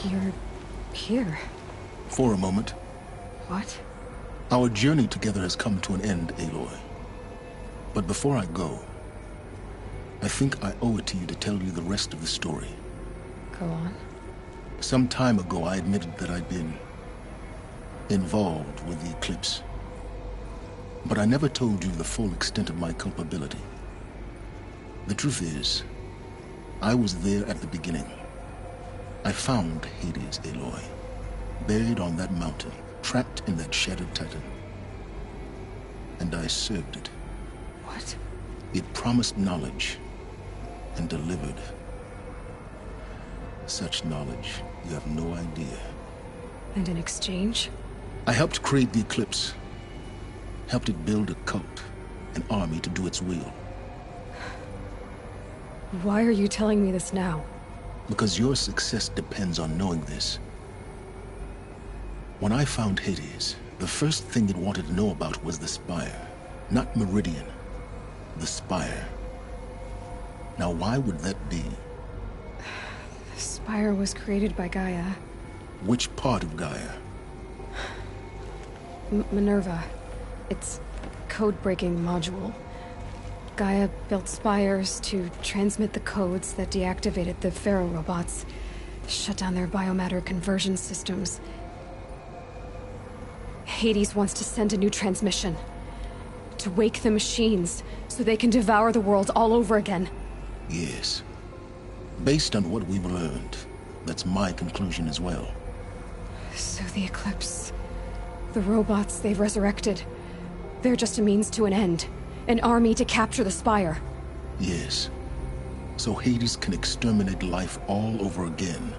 You're here. For a moment. What? Our journey together has come to an end, Aloy. But before I go, I think I owe it to you to tell you the rest of the story. Go on. Some time ago, I admitted that I'd been involved with the eclipse. But I never told you the full extent of my culpability. The truth is, I was there at the beginning. I found Hades, Aloy, buried on that mountain, trapped in that shattered titan. And I served it. What? It promised knowledge and delivered. Such knowledge, you have no idea. And in exchange? I helped create the eclipse. Helped it build a cult, an army to do its will. Why are you telling me this now? Because your success depends on knowing this. When I found Hades, the first thing it wanted to know about was the Spire. Not Meridian. The Spire. Now why would that be? The Spire was created by Gaia. Which part of Gaia? Minerva. It's a code-breaking module. Gaia built spires to transmit the codes that deactivated the Pharaoh robots, shut down their biomatter conversion systems. Hades wants to send a new transmission. To wake the machines, so they can devour the world all over again. Yes. Based on what we've learned, that's my conclusion as well. So the Eclipse... the robots they've resurrected... they're just a means to an end. An army to capture the Spire. Yes. So Hades can exterminate life all over again.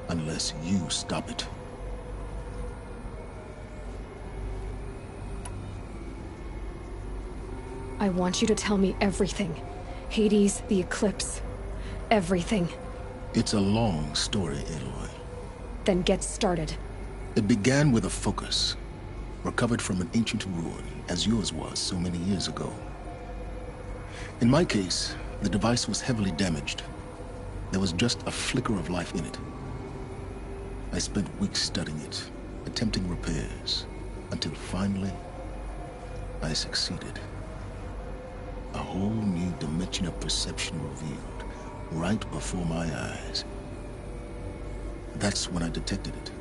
Unless you stop it. I want you to tell me everything. Hades, the Eclipse. Everything. It's a long story, Aloy. Then get started. It began with a focus. Recovered from an ancient ruin, as yours was so many years ago. In my case, the device was heavily damaged. There was just a flicker of life in it. I spent weeks studying it, attempting repairs, until finally, I succeeded. A whole new dimension of perception revealed, right before my eyes. That's when I detected it.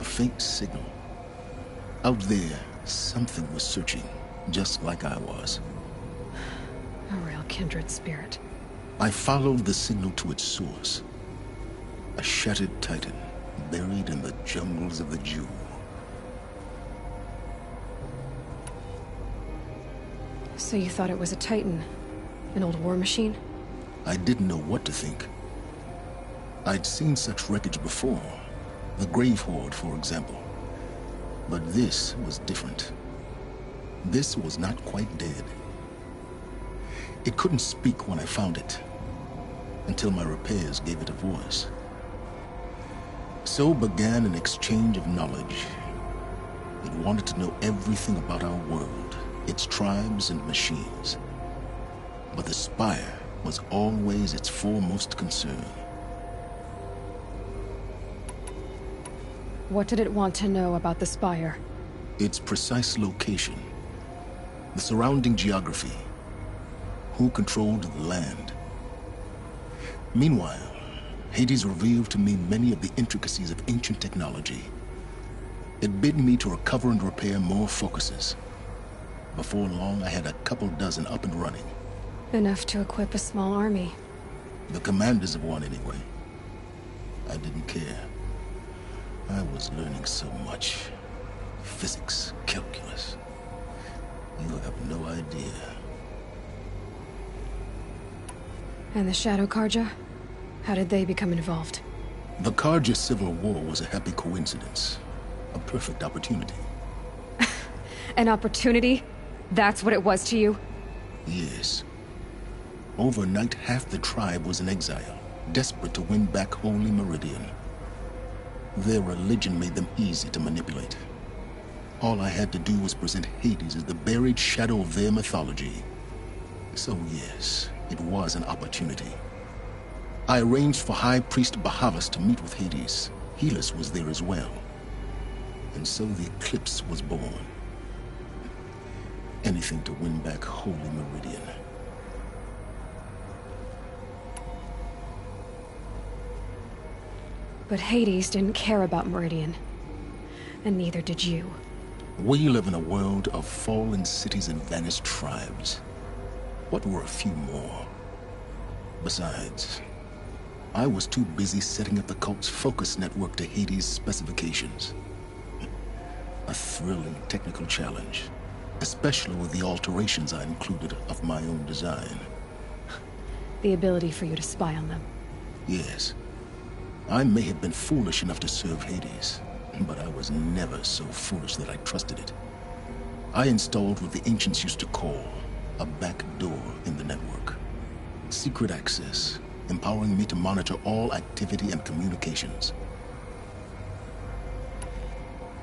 A faint signal. Out there, something was searching, just like I was. A real kindred spirit. I followed the signal to its source. A shattered titan, buried in the jungles of the Jewel. So you thought it was a titan? An old war machine? I didn't know what to think. I'd seen such wreckage before. The Grave Horde, for example. But this was different. This was not quite dead. It couldn't speak when I found it, until my repairs gave it a voice. So began an exchange of knowledge. It wanted to know everything about our world, its tribes and machines. But the Spire was always its foremost concern. What did it want to know about the Spire? Its precise location, the surrounding geography, who controlled the land. Meanwhile, Hades revealed to me many of the intricacies of ancient technology. It bid me to recover and repair more focuses. Before long, I had a couple dozen up and running. Enough to equip a small army. The commanders of one, anyway. I didn't care. I was learning so much. Physics, calculus. You have no idea. And the Shadow Karja? How did they become involved? The Karja Civil War was a happy coincidence. A perfect opportunity. An opportunity? That's what it was to you? Yes. Overnight, half the tribe was in exile, desperate to win back Holy Meridian. Their religion made them easy to manipulate. All I had to do was present Hades as the buried shadow of their mythology. So yes, it was an opportunity. I arranged for High Priest Bahavas to meet with Hades. Helis was there as well. And so the eclipse was born. Anything to win back Holy Meridian. But Hades didn't care about Meridian. And neither did you. We live in a world of fallen cities and vanished tribes. What were a few more? Besides, I was too busy setting up the cult's focus network to Hades' specifications. A thrilling technical challenge, especially with the alterations I included of my own design. The ability for you to spy on them. Yes. I may have been foolish enough to serve Hades, but I was never so foolish that I trusted it. I installed what the ancients used to call a back door in the network. Secret access, empowering me to monitor all activity and communications.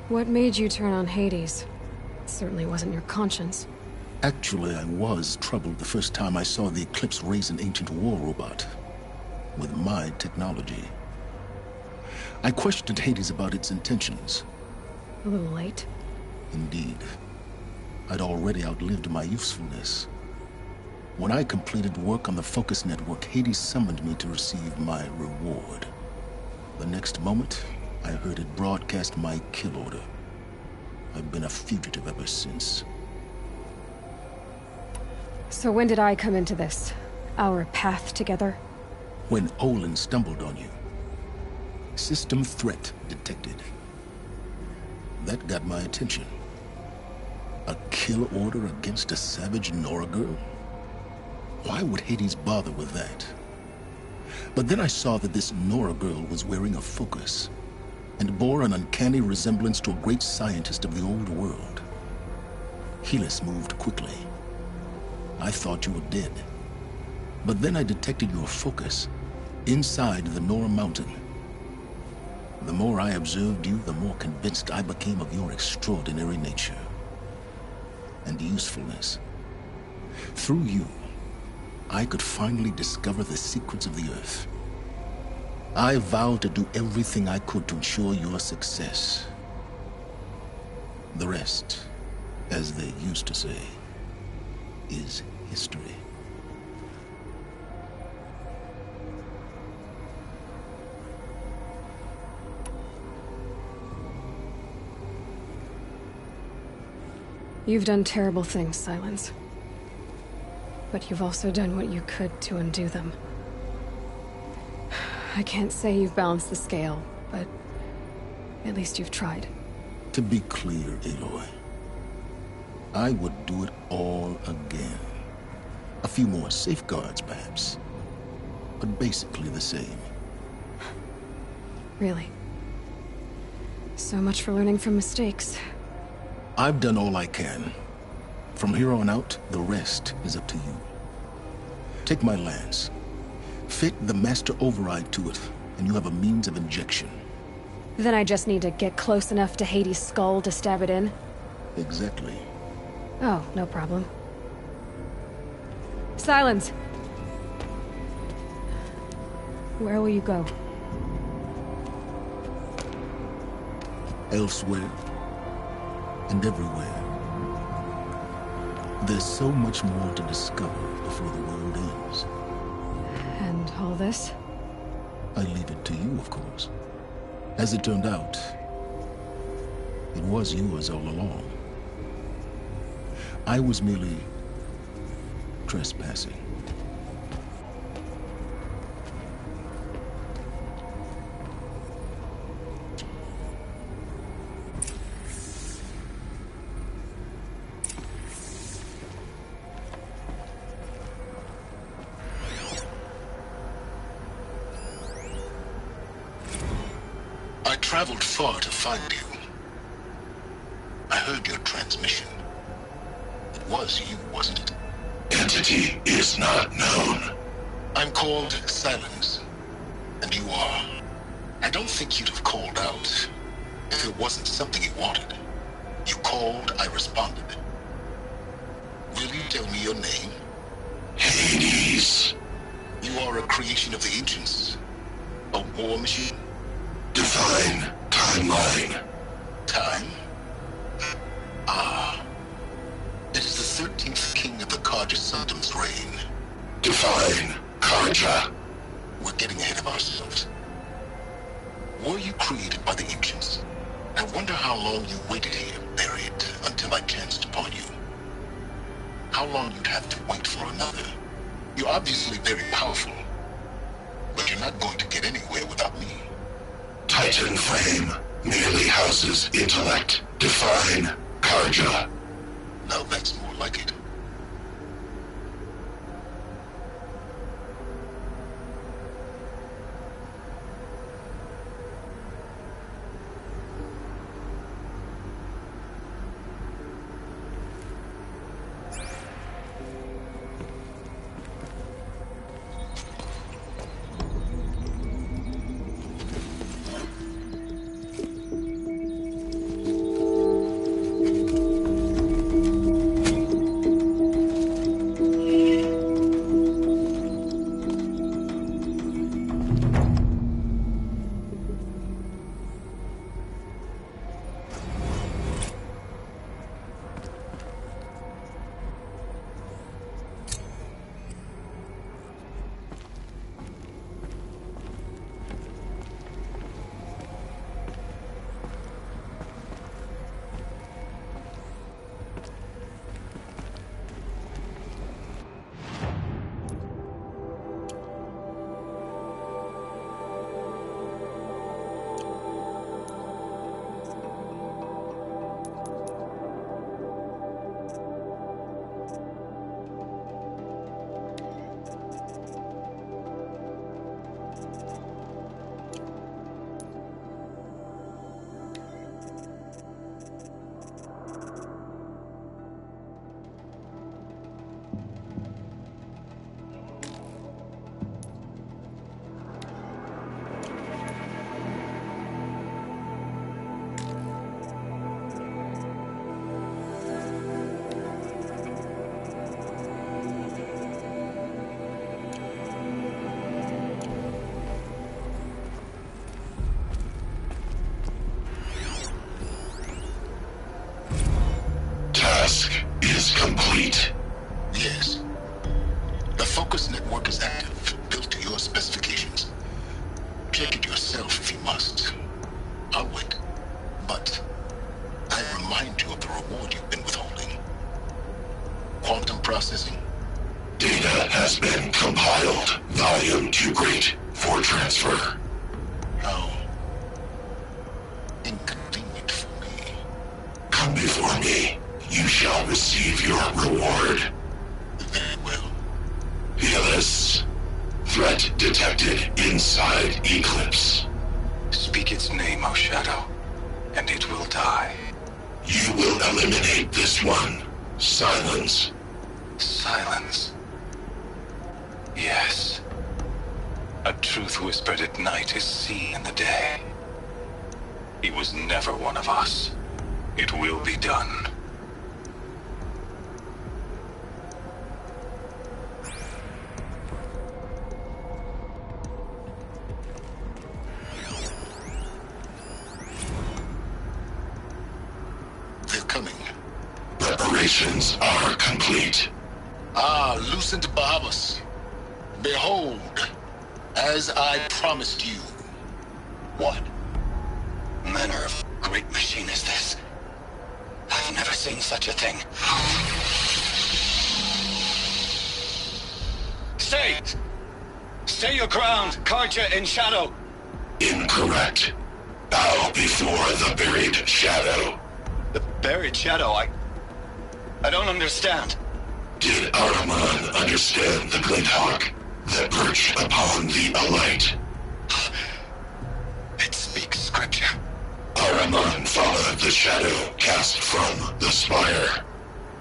What made you turn on Hades? It certainly wasn't your conscience. Actually, I was troubled the first time I saw the Eclipse raise an ancient war robot with my technology. I questioned Hades about its intentions. A little late. Indeed. I'd already outlived my usefulness. When I completed work on the Focus Network, Hades summoned me to receive my reward. The next moment, I heard it broadcast my kill order. I've been a fugitive ever since. So when did I come into this? Our path together? When Olin stumbled on you. System threat detected. That got my attention. A kill order against a savage Nora girl? Why would Hades bother with that? But then I saw that this Nora girl was wearing a focus, and bore an uncanny resemblance to a great scientist of the old world. Helis moved quickly. I thought you were dead. But then I detected your focus inside the Nora mountain. The more I observed you, the more convinced I became of your extraordinary nature and usefulness. Through you, I could finally discover the secrets of the Earth. I vowed to do everything I could to ensure your success. The rest, as they used to say, is history. You've done terrible things, Silence. But you've also done what you could to undo them. I can't say you've balanced the scale, but at least you've tried. To be clear, Aloy, I would do it all again. A few more safeguards, perhaps, but basically the same. Really? So much for learning from mistakes. I've done all I can. From here on out, the rest is up to you. Take my lance. Fit the master override to it, and you have a means of injection. Then I just need to get close enough to Hades' skull to stab it in? Exactly. Oh, no problem. Silence! Where will you go? Elsewhere. And everywhere. There's so much more to discover before the world ends. And all this? I leave it to you, of course. As it turned out, it was yours all along. I was merely trespassing. I traveled far to find you. I heard your transmission. It was you, wasn't it? Entity is not known. I'm called Silence, and you are. I don't think you'd have called out if it wasn't something you wanted. You called, I responded. Will you tell me your name? Hades. You are a creation of the ancients. A war machine? Define timeline. Time? Ah. It is the 13th king of the Karja Sanctum's reign. Define Karja. We're getting ahead of ourselves. Were you created by the ancients? I wonder how long you waited here, buried, until I chanced upon you. How long you'd have to wait for another. You're obviously very powerful, but you're not going to get anywhere without me. Titan Flame merely houses intellect. Define Karja. Now that's more like it. Task is complete. Yes. The focus network is active, built to your specifications. Check it yourself if you must. I'll wait. But I remind you of the reward you've been withholding. Quantum processing? Data has been compiled. Volume too great for transfer. How inconvenient for me. Come before me. You shall receive your reward. Very well. Fearless. Threat detected inside Eclipse. Speak its name, O Shadow, and it will die. You will eliminate this one. Silence. Silence. Yes. A truth whispered at night is seen in the day. He was never one of us. It will be done. They're coming. Preparations are complete. Ah, Lucent Bahamas. Behold, as I promised you. What? Manner of great machine is this? I've never seen such a thing. Stay! Stay your ground, Karja in Shadow! Incorrect. Bow before the buried shadow. The buried Shadow, I don't understand. Did Araman understand the Glinthawk that perched upon the alight? It speaks scripture. Araman followed the shadow cast from the spire.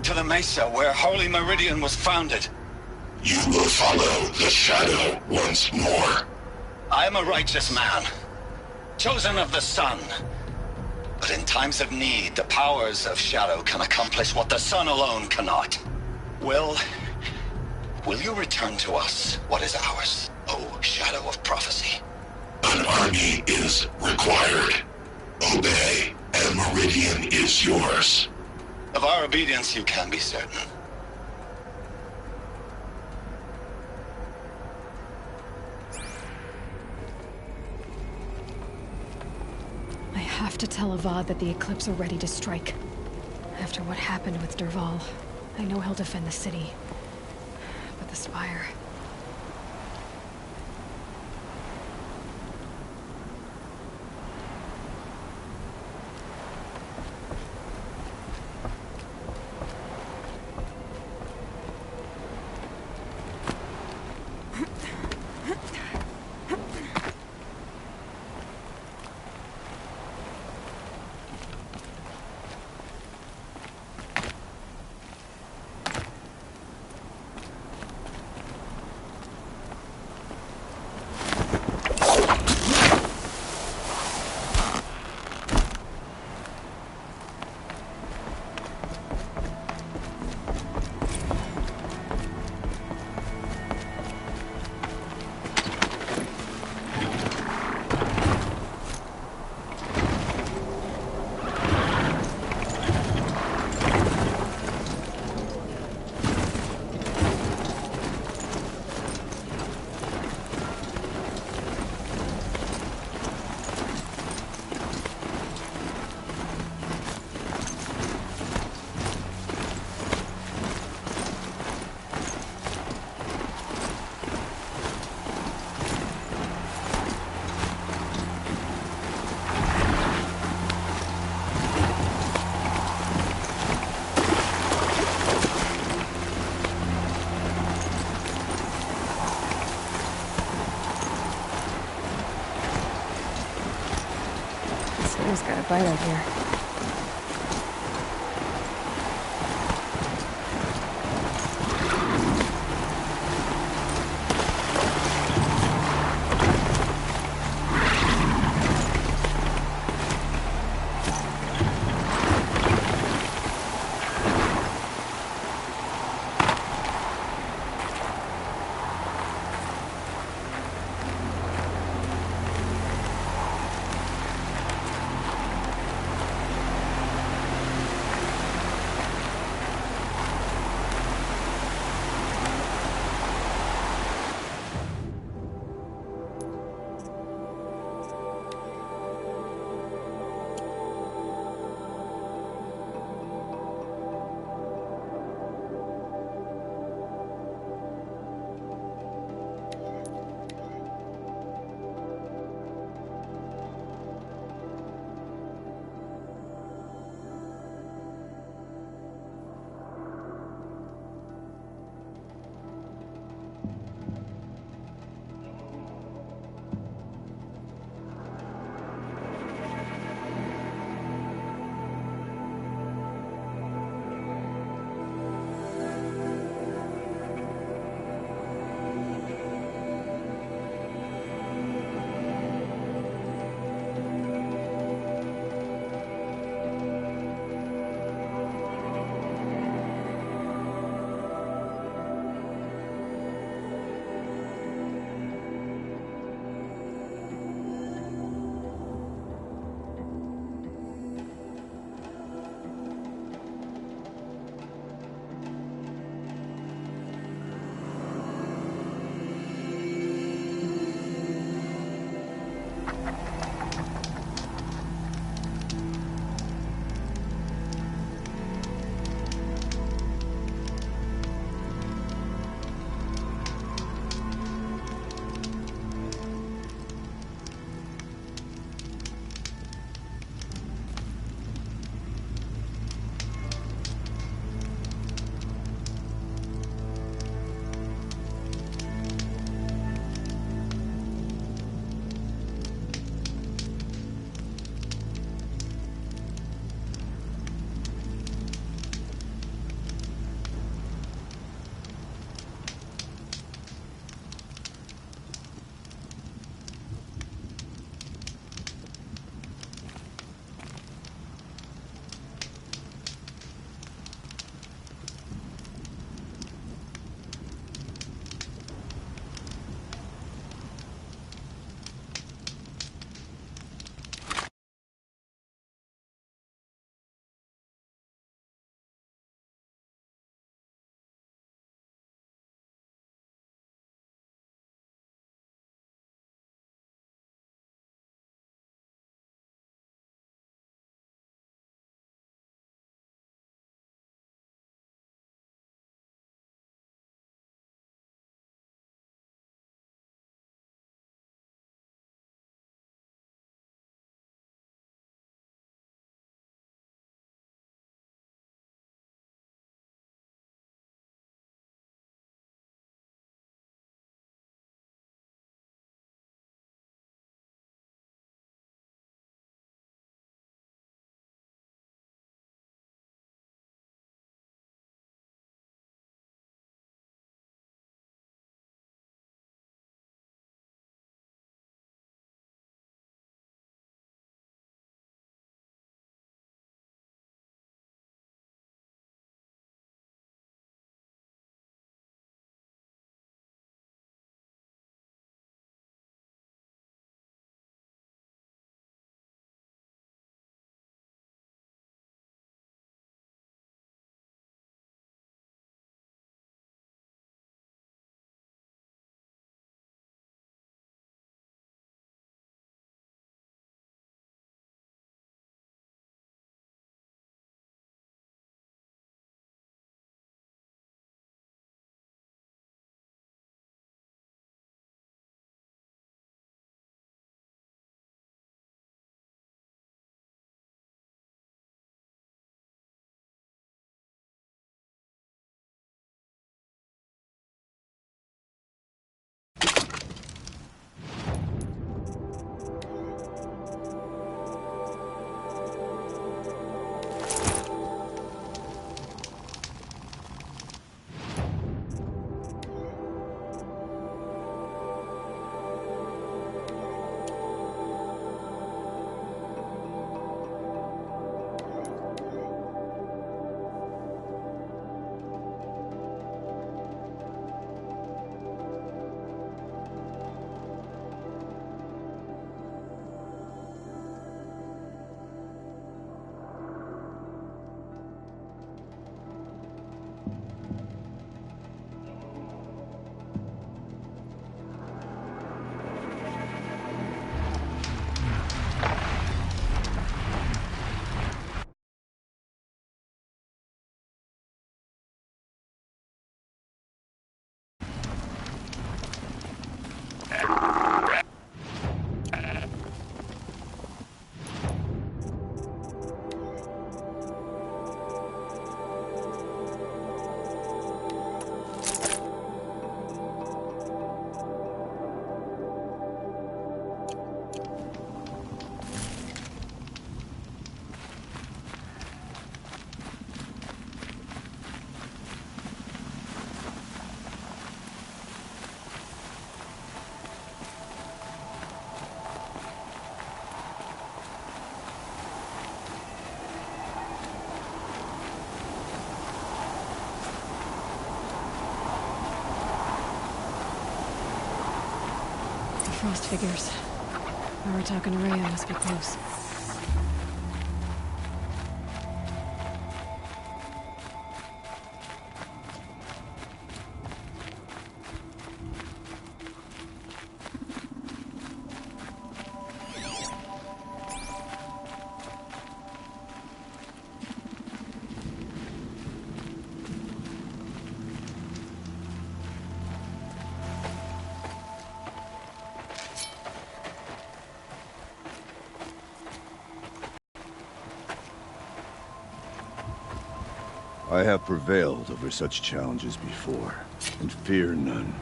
To the mesa where Holy Meridian was founded. You will follow the shadow once more. I am a righteous man, chosen of the sun. But in times of need, the powers of Shadow can accomplish what the sun alone cannot. Will Will you return to us what is ours, O Shadow of Prophecy? An army is required. Obey, and Meridian is yours. Of our obedience you can be certain. I have to tell Avad that the Eclipse are ready to strike. After what happened with Derval, I know he'll defend the city. But the Spire... He's got a bite out here. frost figures. Aratak and Araya must be close. I have prevailed over such challenges before, and fear none.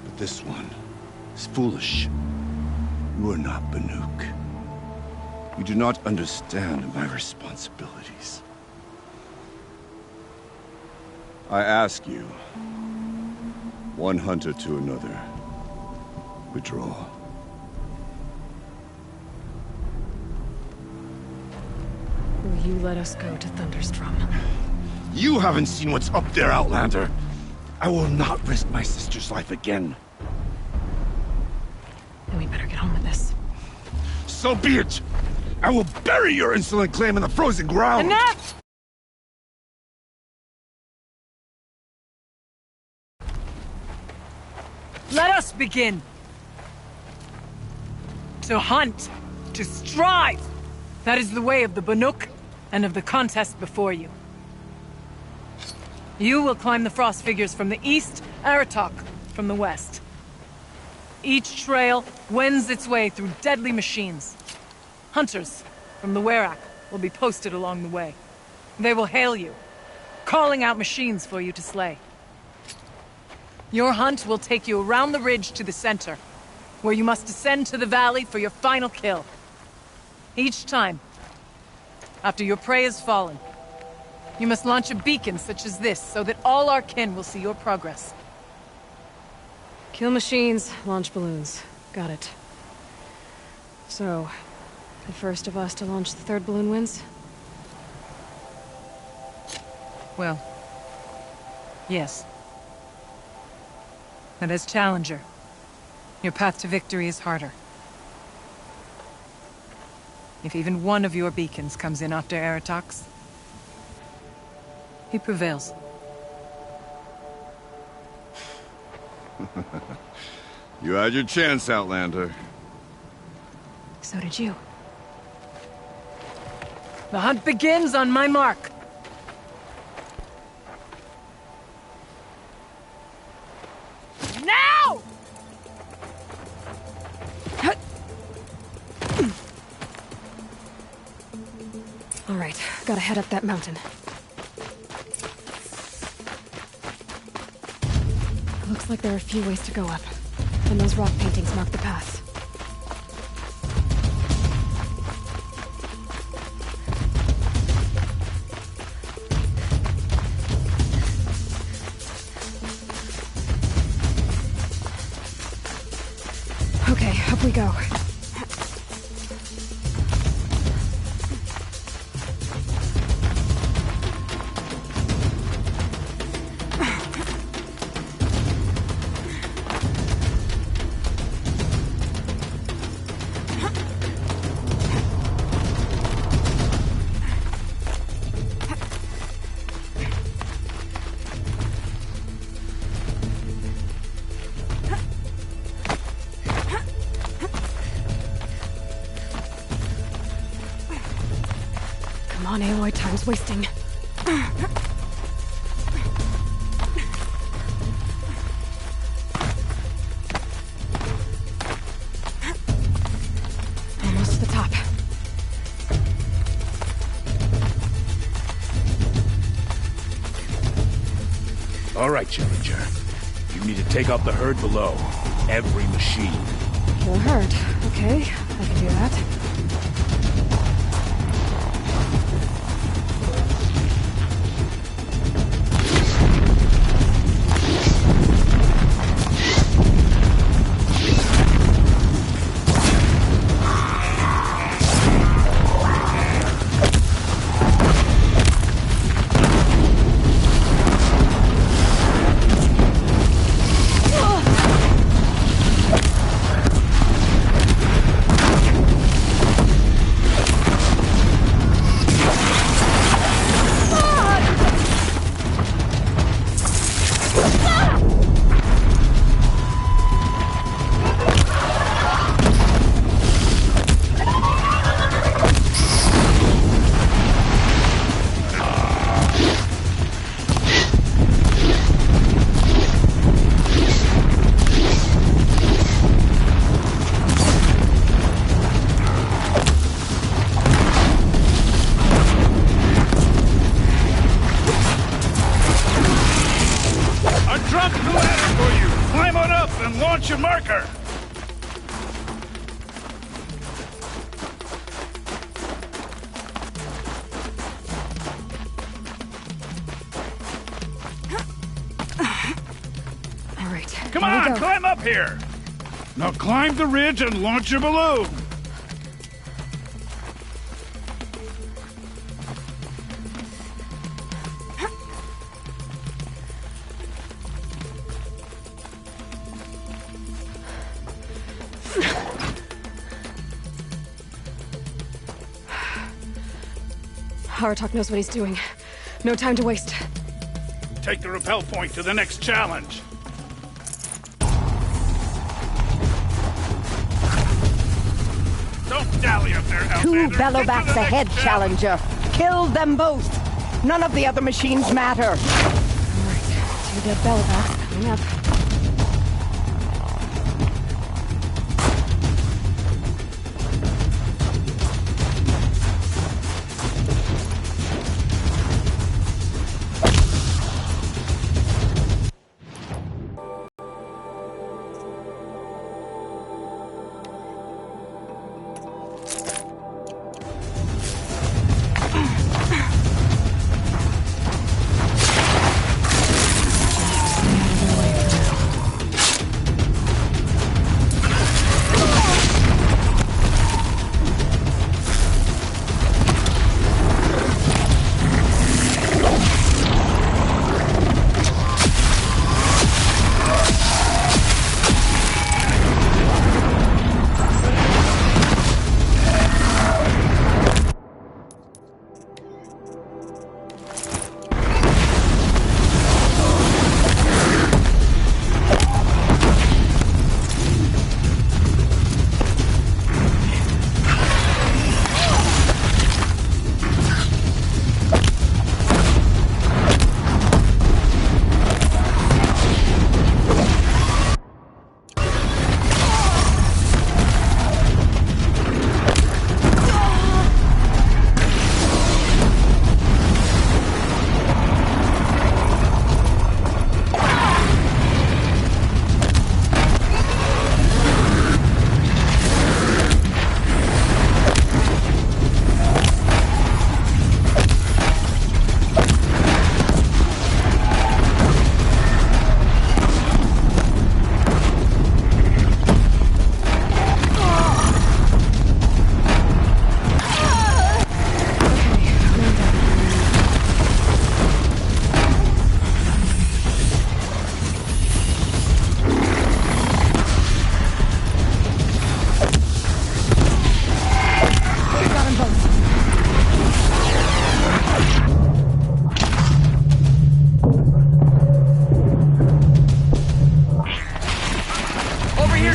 But this one is foolish. You are not Banuk. You do not understand my responsibilities. I ask you, one hunter to another, withdraw. Will you let us go to Thunderstrom? You haven't seen what's up there, Outlander. I will not risk my sister's life again. Then we better get on with this. So be it! I will bury your insolent claim in the frozen ground! Enough! Let us begin! To hunt! To strive! That is the way of the Banuk, and of the contest before you. You will climb the frost figures from the east, Aratak from the west. Each trail wends its way through deadly machines. Hunters from the Werak will be posted along the way. They will hail you, calling out machines for you to slay. Your hunt will take you around the ridge to the center, where you must descend to the valley for your final kill. Each time, after your prey has fallen, you must launch a beacon such as this, so that all our kin will see your progress. Kill machines, launch balloons. Got it. So, the first of us to launch the third balloon wins? Well, yes. But as challenger, your path to victory is harder. If even one of your beacons comes in after Aratak's, he prevails. You had your chance, Outlander. So did you. The hunt begins on my mark. Now! All right, gotta head up that mountain. Looks like there are a few ways to go up, and those rock paintings mark the path. Okay, up we go. Come on, Aloy, time's wasting. Almost to the top. All right, Challenger. You need to take out the herd below. Every machine. Kill a herd. Okay, I can do that. and launch your marker! All right. Come here we on, go. climb up here! Now climb the ridge and launch your balloon! Aratok knows what he's doing. No time to waste. Take the rappel point to the next challenge. Don't dally up there, Two Outlander. bellowbacks Get to the ahead, next Challenger. Kill them both. None of the other machines matter. All right. 2 dead bellowbacks coming up.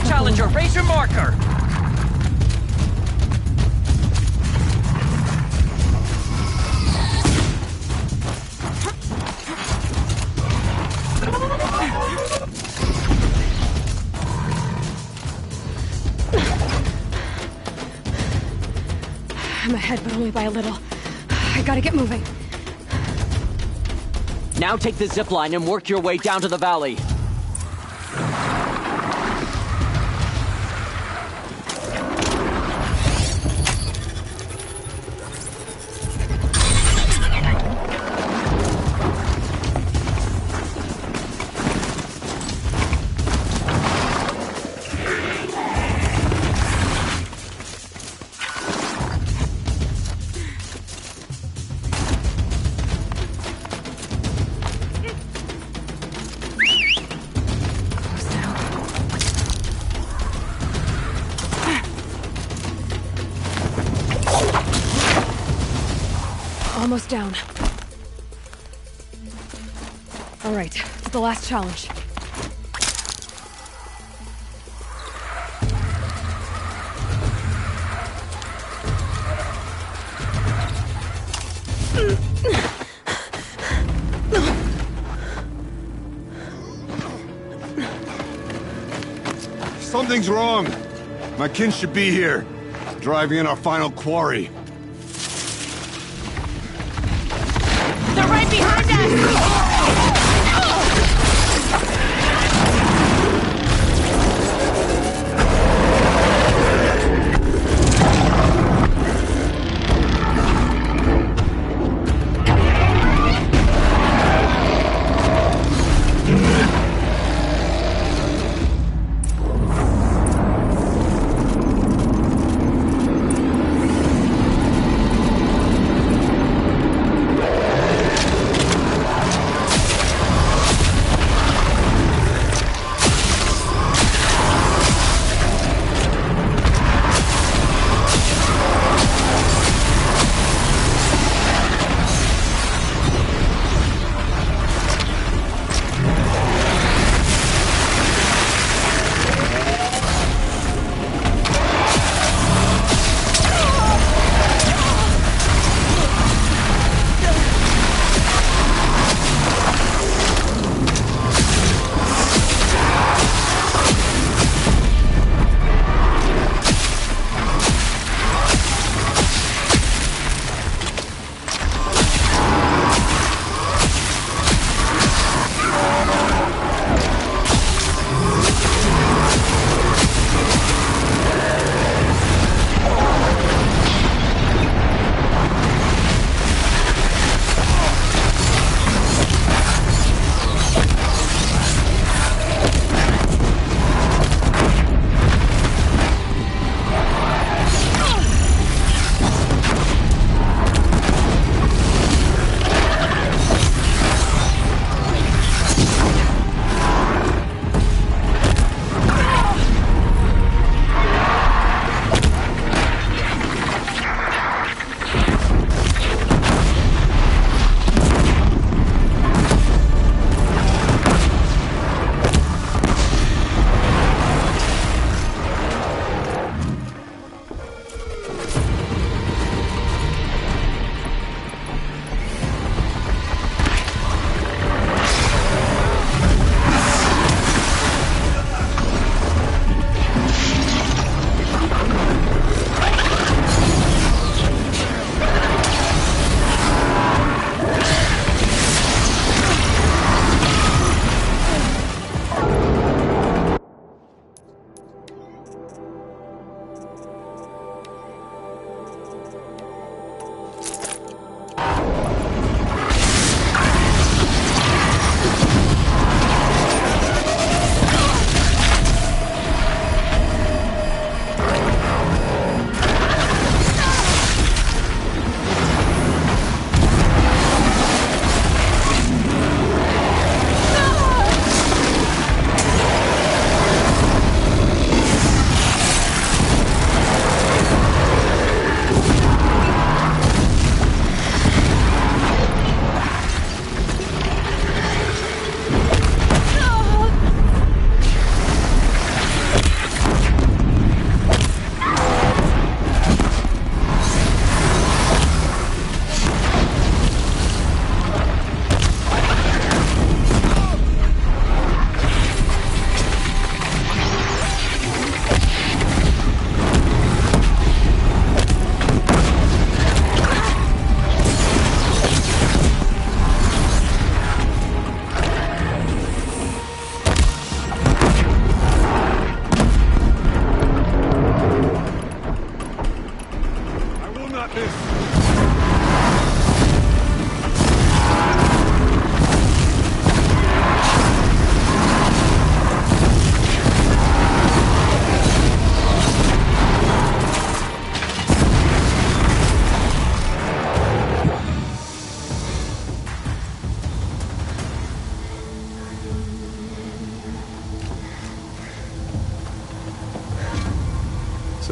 Challenger, raise your marker! I'm ahead, but only by a little. I gotta get moving. Now take the zipline and work your way down to the valley. Almost down. All right, the last challenge. Something's wrong. My kin should be here, driving in our final quarry. They're right behind us!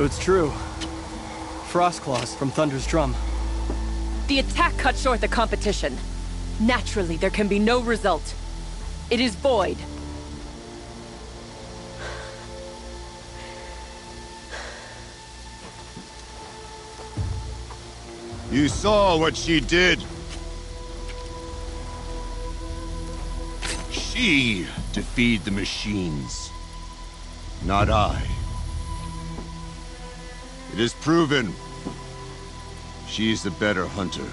So it's true. Frost claws from Thunder's drum. The attack cut short the competition. Naturally, there can be no result. It is void. You saw what she did. She defeated the machines, not I. It is proven. She's the better hunter.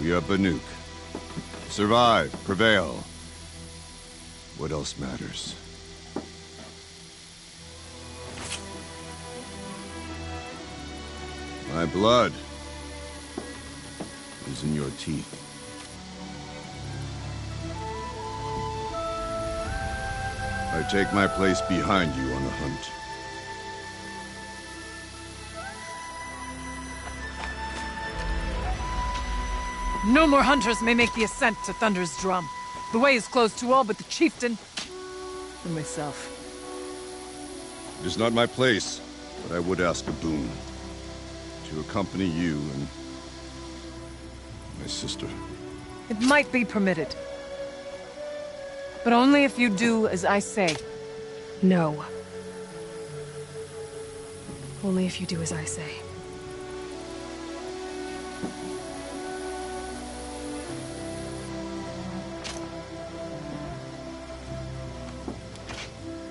We are Banuk. Survive, prevail. What else matters? My blood is in your teeth. I take my place behind you on the hunt. No more hunters may make the ascent to Thunder's drum. The way is closed to all but the chieftain and myself. It is not my place, but I would ask a boon. To accompany you and my sister. It might be permitted. But only if you do as I say. No. Only if you do as I say.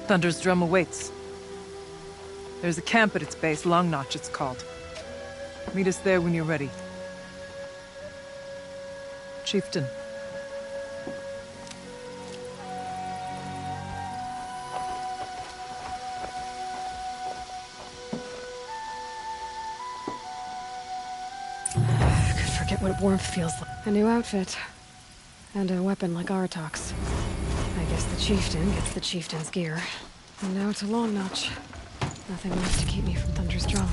Thunder's drum awaits. There's a camp at its base, Long Notch it's called. Meet us there when you're ready. Chieftain. I could forget what warmth feels like. A new outfit. And a weapon like Artok's. I guess the chieftain gets the chieftain's gear. And now to Long Notch. Nothing left to keep me from Thunder's drum.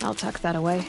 I'll tuck that away.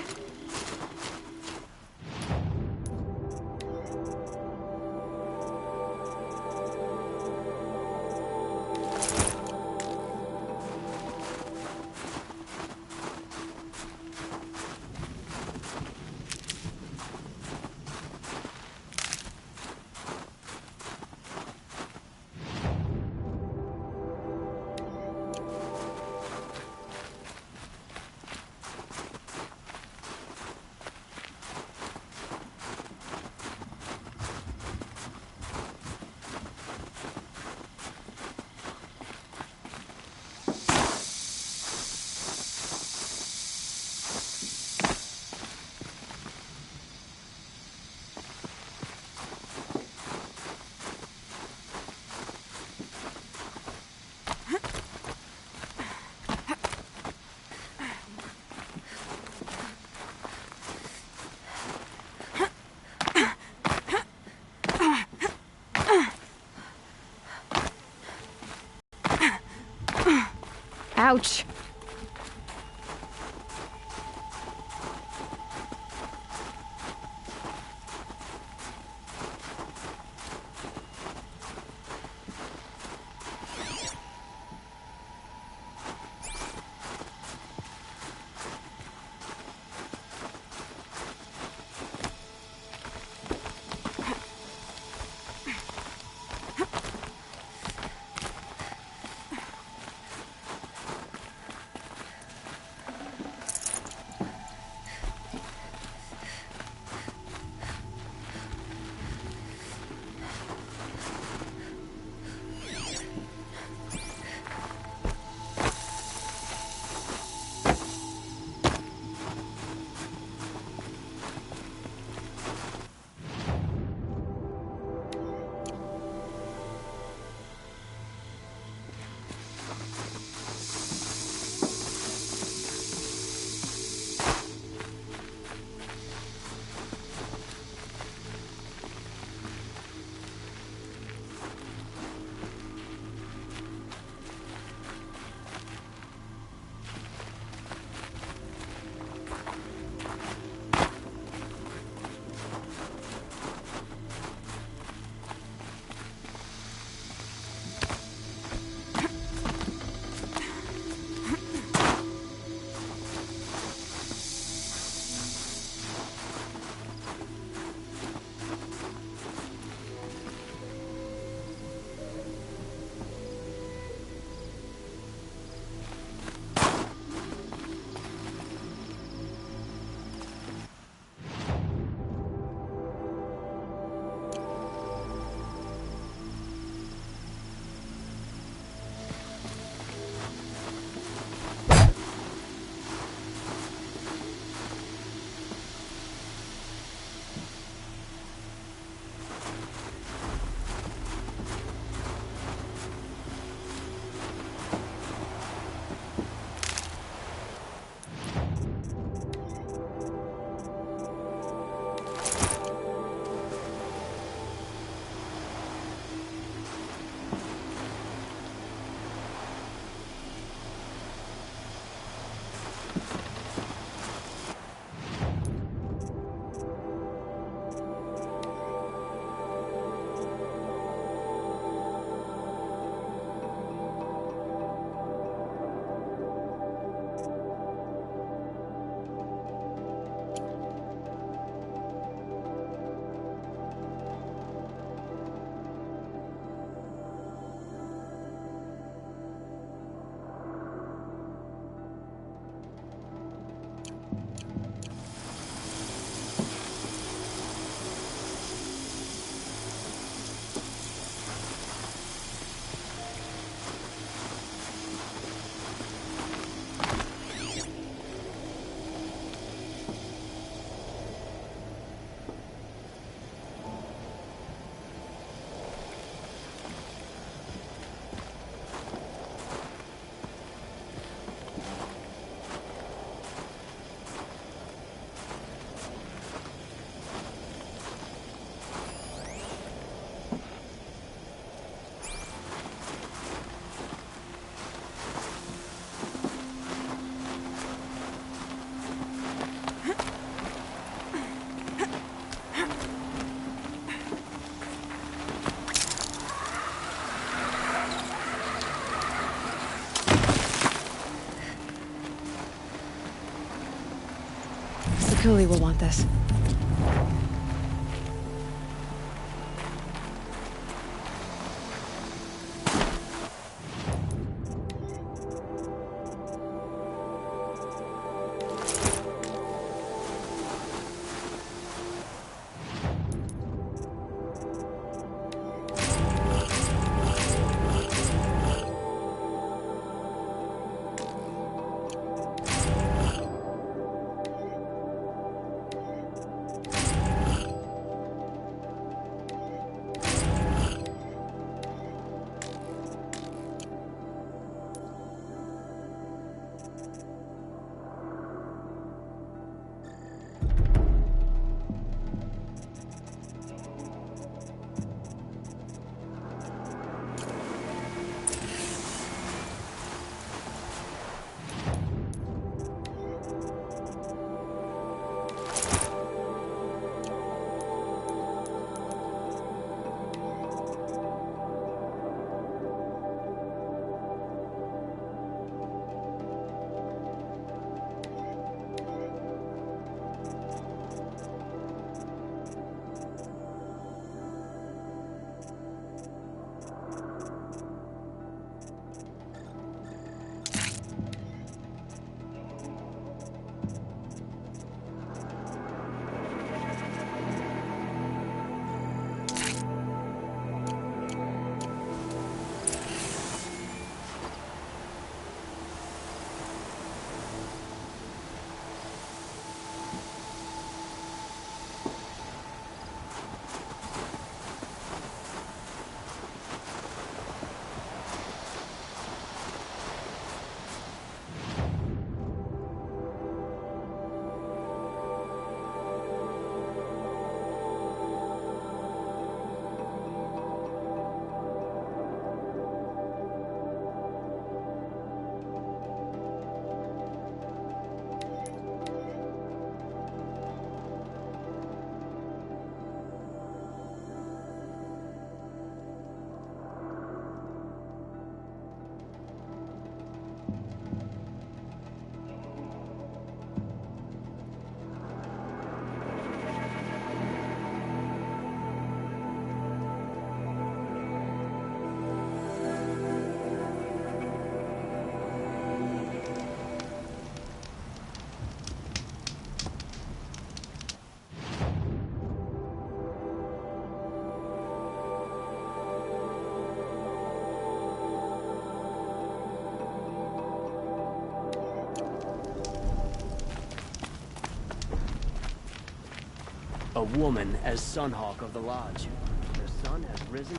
Ouch. Cooley will want this. A woman as Sunhawk of the Lodge. Their son has risen.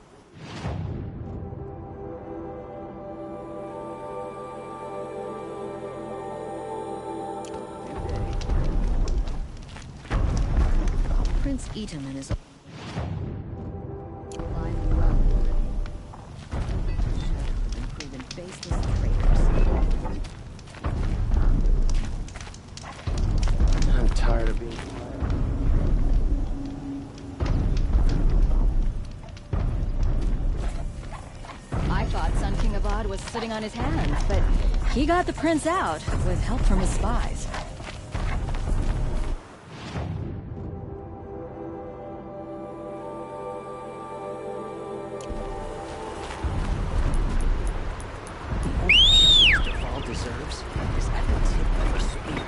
Prince Eaton is alive and well. Should have proven faceless traitors. I'm tired of being I thought Sun King Abad was sitting on his hands, but he got the prince out with help from his spies. deserves is at the tip of a spear.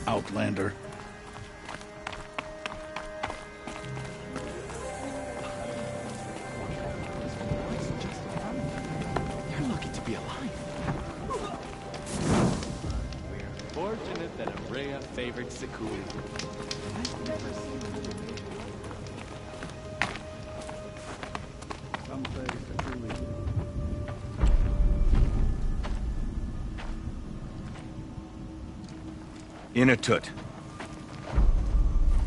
Outlander. You're lucky to be alive. We're fortunate that Araya favored Sakuli. Some place to truly. Inatut.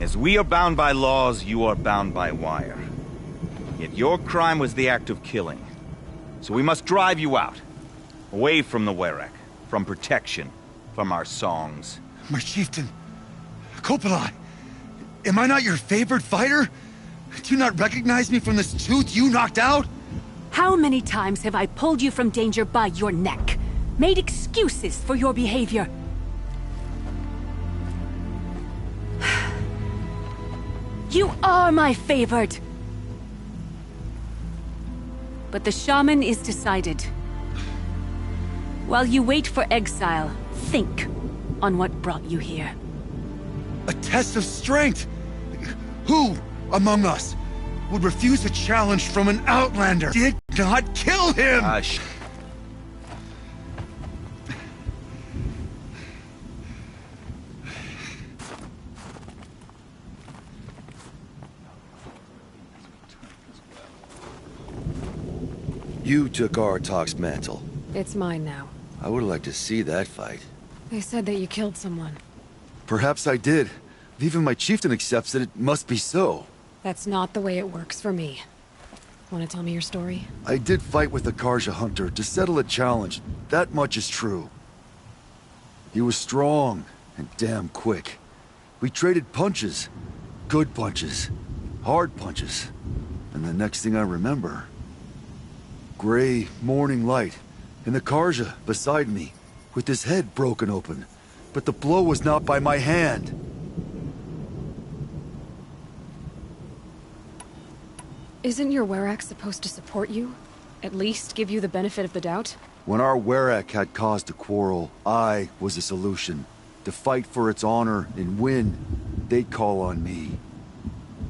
As we are bound by laws, you are bound by wire. Yet your crime was the act of killing. So we must drive you out. Away from the Werak, from protection, from our songs. My chieftain, Kopalai, am I not your favored fighter? Do you not recognize me from this tooth you knocked out? How many times have I pulled you from danger by your neck? Made excuses for your behavior? You are my favored! But the shaman is decided. While you wait for exile, think on what brought you here. A test of strength! Who among us would refuse a challenge from an outlander? Did not kill him! Hush. You took Artok's mantle. It's mine now. I would like to see that fight. They said that you killed someone. Perhaps I did. If even my chieftain accepts it, it must be so. That's not the way it works for me. Want to tell me your story? I did fight with the Karja hunter to settle a challenge. That much is true. He was strong and damn quick. We traded punches. Good punches. Hard punches. And the next thing I remember... gray morning light, and the Karja beside me, with his head broken open. But the blow was not by my hand. Isn't your Werak supposed to support you? At least give you the benefit of the doubt? When our Werak had caused a quarrel, I was the solution. To fight for its honor and win, they'd call on me.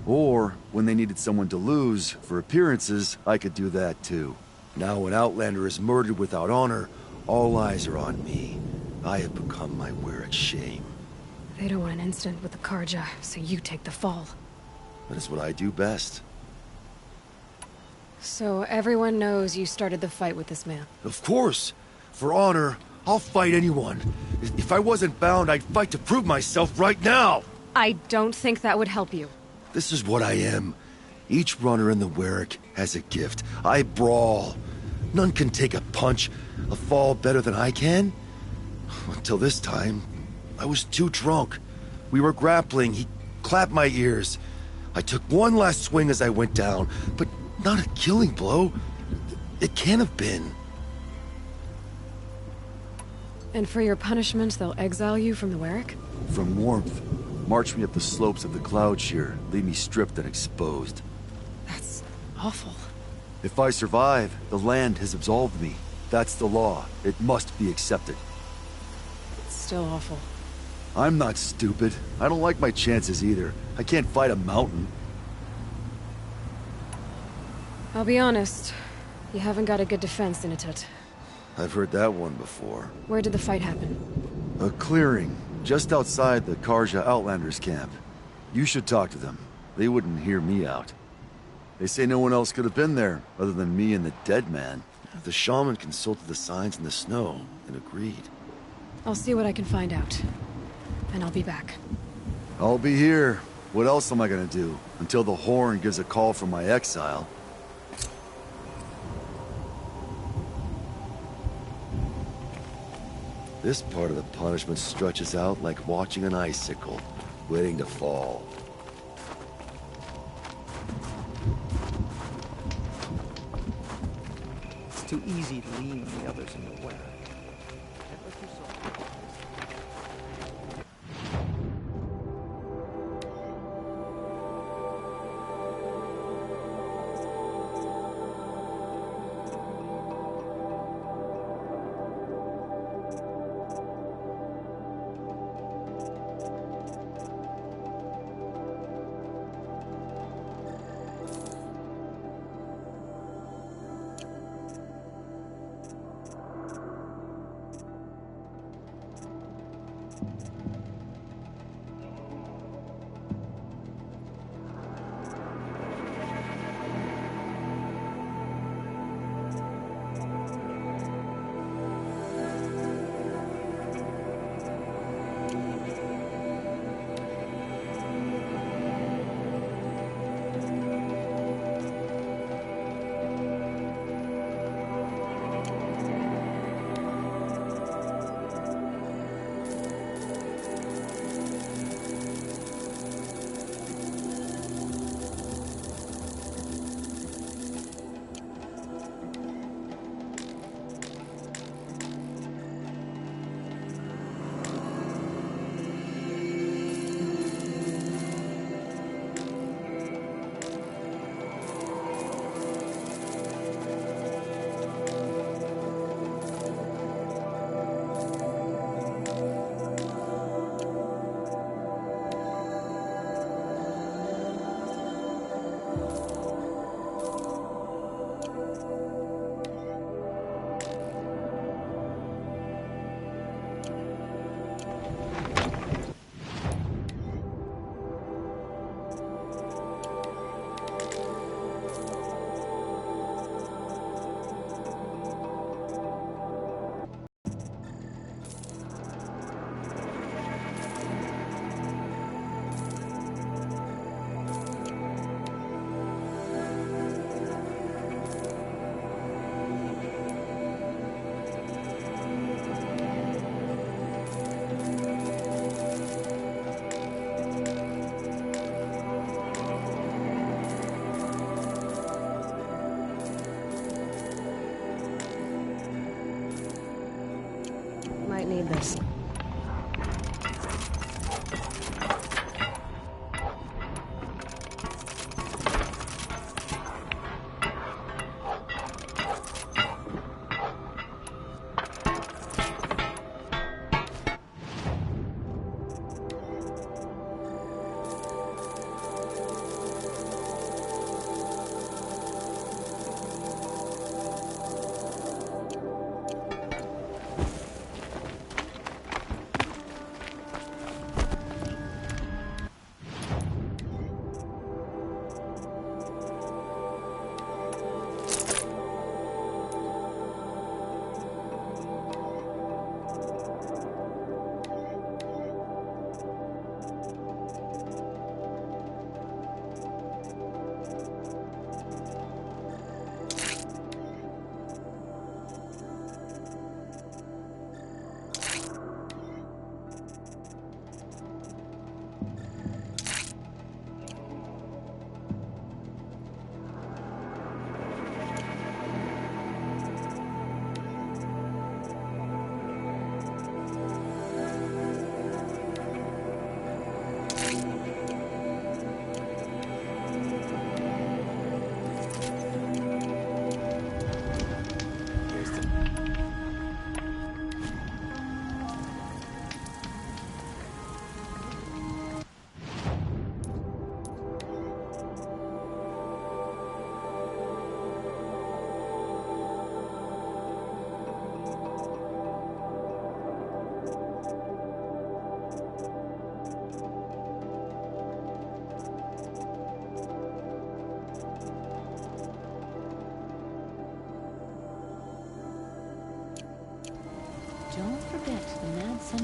Or, when they needed someone to lose, for appearances, I could do that too. Now when Outlander is murdered without honor, all eyes are on me. I have become my Werak's shame. They don't want an incident with the Karja, so you take the fall. That is what I do best. So everyone knows you started the fight with this man? Of course! For honor, I'll fight anyone. If I wasn't bound, I'd fight to prove myself right now! I don't think that would help you. This is what I am. Each runner in the Werak has a gift. I brawl. None can take a punch, a fall better than I can. Until this time, I was too drunk. We were grappling. He clapped my ears. I took one last swing as I went down, but not a killing blow. It can't have been. And for your punishment, they'll exile you from the Werak? From warmth. march me up the slopes of the cloud shear, leave me stripped and exposed. That's awful. If I survive, the land has absolved me. That's the law. It must be accepted. It's still awful. I'm not stupid. I don't like my chances either. I can't fight a mountain. I'll be honest. You haven't got a good defense, Inatut. I've heard that one before. Where did the fight happen? A clearing, just outside the Karja Outlanders camp. You should talk to them. They wouldn't hear me out. They say no one else could have been there, other than me and the dead man. The shaman consulted the signs in the snow and agreed. I'll see what I can find out. And I'll be back. I'll be here. What else am I gonna do? Until the horn gives a call from my exile. This part of the punishment stretches out like watching an icicle, waiting to fall. It's too easy to lean on the others in the way.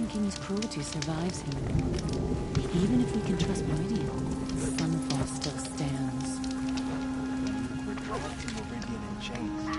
King's cruelty survives him. Even if we can trust Meridian, Sunfall still stands. We're brought to Meridian in chains.